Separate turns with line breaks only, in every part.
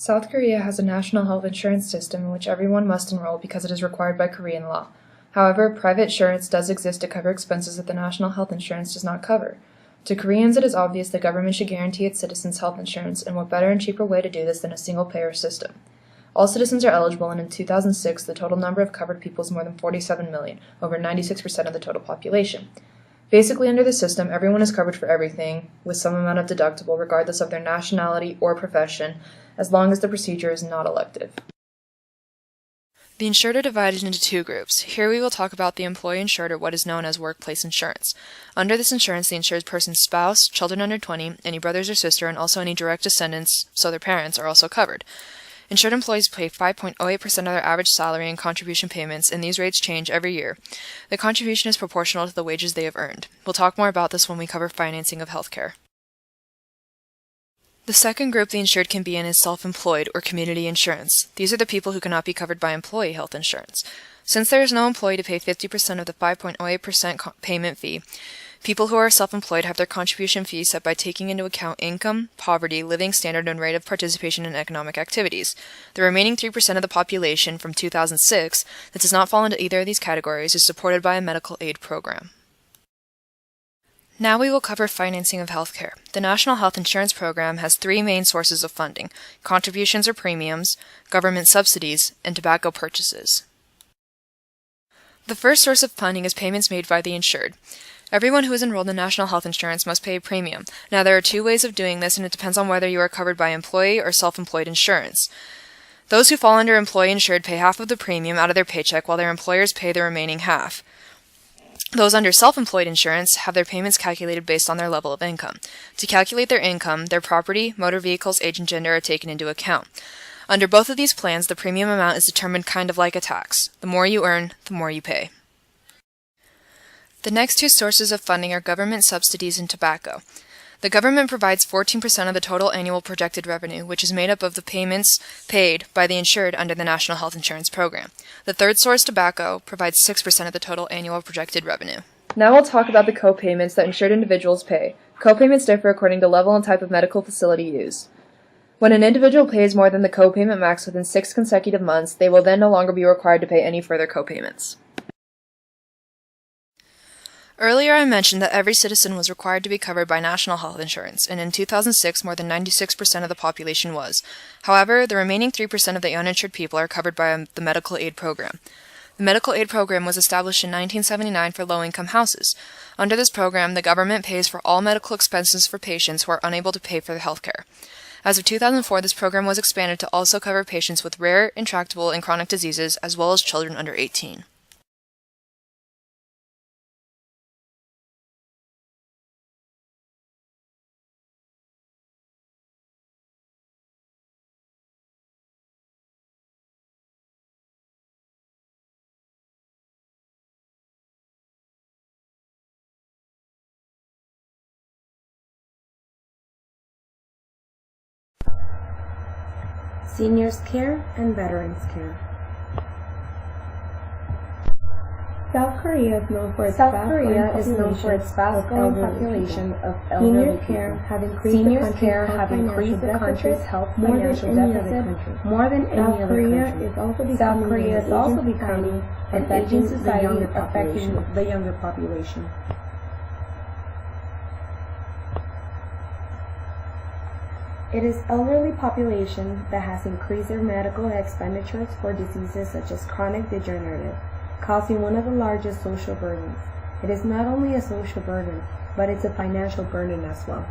South Korea has a national health insurance system in which everyone must enroll because it is required by Korean law. However, private insurance does exist to cover expenses that the national health insurance does not cover. To Koreans, it is obvious the government should guarantee its citizens health insurance, and what better and cheaper way to do this than a single-payer system? All citizens are eligible, and in 2006, the total number of covered people is more than 47 million, over 96% of the total population. Basically, under the system, everyone is covered for everything, with some amount of deductible regardless of their nationality or profession, as long as the procedure is not elective.
The insured are divided into two groups. Here we will talk about the employee insured, or what is known as workplace insurance. Under this insurance, the insured person's spouse, children under 20, any brothers or sister, and also any direct descendants, so their parents, are also covered. Insured employees pay 5.08% of their average salary in contribution payments, and these rates change every year. The contribution is proportional to the wages they have earned. We'll talk more about this when we cover financing of healthcare. The second group the insured can be in is self-employed, or community insurance. These are the people who cannot be covered by employee health insurance. Since there is no employee to pay 50% of the 5.08% payment fee, people who are self-employed have their contribution fee set by taking into account income, poverty, living standard, and rate of participation in economic activities. The remaining 3% of the population from 2006 that does not fall into either of these categories is supported by a medical aid program. Now we will cover financing of healthcare. The National Health Insurance Program has three main sources of funding: contributions or premiums, government subsidies, and tobacco purchases. The first source of funding is payments made by the insured. Everyone who is enrolled in national health insurance must pay a premium. Now, there are two ways of doing this, and it depends on whether you are covered by employee or self-employed insurance. Those who fall under employee insured pay half of the premium out of their paycheck, while their employers pay the remaining half. Those under self-employed insurance have their payments calculated based on their level of income. To calculate their income, their property, motor vehicles, age, and gender are taken into account. Under both of these plans, the premium amount is determined kind of like a tax. The more you earn, the more you pay. The next two sources of funding are government subsidies and tobacco. The government provides 14% of the total annual projected revenue, which is made up of the payments paid by the insured under the National Health Insurance Program. The third source, tobacco, provides 6% of the total annual projected revenue.
Now we'll talk about the co-payments that insured individuals pay. Co-payments differ according to level and type of medical facility used. When an individual pays more than the co-payment max within 6 consecutive months, they will then no longer be required to pay any further co-payments.
Earlier I mentioned that every citizen was required to be covered by national health insurance, and in 2006 more than 96% of the population was. However, the remaining 3% of the uninsured people are covered by the medical aid program. The medical aid program was established in 1979 for low-income houses. Under this program, the government pays for all medical expenses for patients who are unable to pay for health care. As of 2004, this program was expanded to also cover patients with rare, intractable, and chronic diseases, as well as children under 18.
Seniors care and veterans care. South Korea is known for its vast growing population of elderly people. Senior care have increased the country's health financial deficit more than any other country. South Korea is also becoming an aging society affecting the younger population. It is elderly population that has increased their medical expenditures for diseases such as chronic degenerative, causing one of the largest social burdens. It is not only a social burden, but it's a financial burden as well.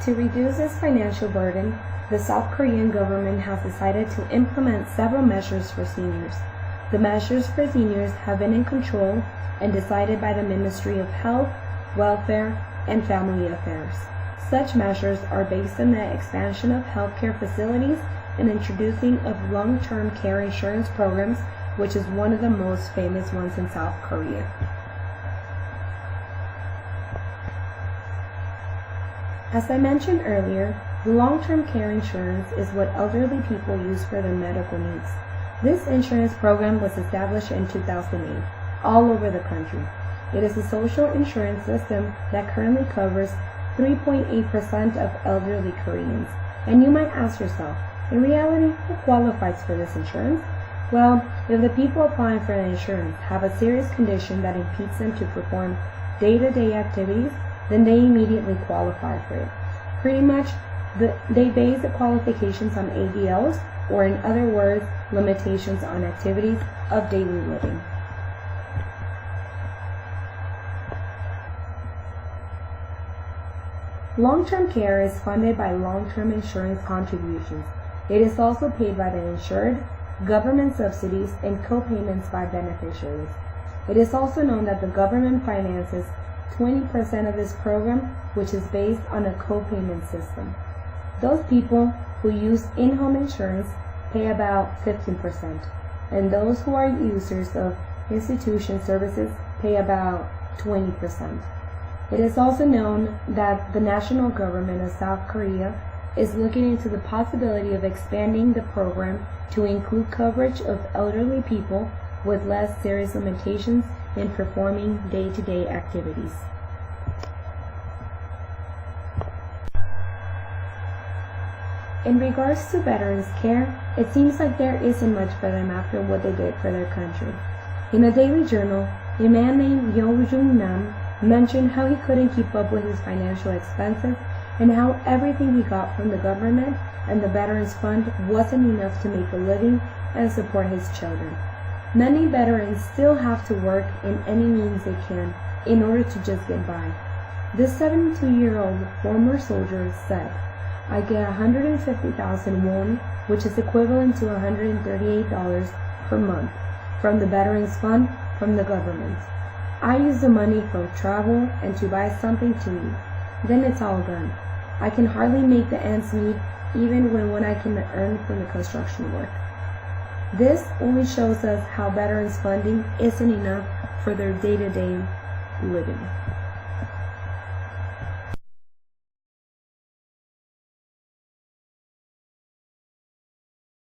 To reduce this financial burden, the South Korean government has decided to implement several measures for seniors. The measures for seniors have been in control and decided by the Ministry of Health, Welfare, and Family Affairs. Such measures are based on the expansion of healthcare facilities and introducing of long-term care insurance programs, which is one of the most famous ones in South Korea. As I mentioned earlier, the long-term care insurance is what elderly people use for their medical needs. This insurance program was established in 2008 all over the country. It is a social insurance system that currently covers 3.8% of elderly Koreans. And you might ask yourself, in reality, who qualifies for this insurance? Well, if the people applying for the insurance have a serious condition that impedes them to perform day-to-day activities, then they immediately qualify for it. Pretty much, they base the qualifications on ADLs, or in other words, limitations on activities of daily living. Long-term care is funded by long-term insurance contributions. It is also paid by the insured, government subsidies, and co-payments by beneficiaries. It is also known that the government finances 20% of this program, which is based on a co-payment system. Those people who use in-home insurance pay about 15%, and those who are users of institution services pay about 20%. It is also known that the national government of South Korea is looking into the possibility of expanding the program to include coverage of elderly people with less serious limitations in performing day-to-day activities. In regards to veterans' care, it seems like there isn't much for them after what they did for their country. In a daily journal, a man named Nam mentioned how he couldn't keep up with his financial expenses and how everything he got from the government and the Veterans Fund wasn't enough to make a living and support his children. Many veterans still have to work in any means they can in order to just get by. This 72-year-old former soldier said, "I get 150,000 won, which is equivalent to $138 per month, from the Veterans Fund from the government. I use the money for travel and to buy something to eat. Then it's all gone. I can hardly make the ends meet even when I can earn from the construction work." This only shows us how veterans funding isn't enough for their day-to-day living.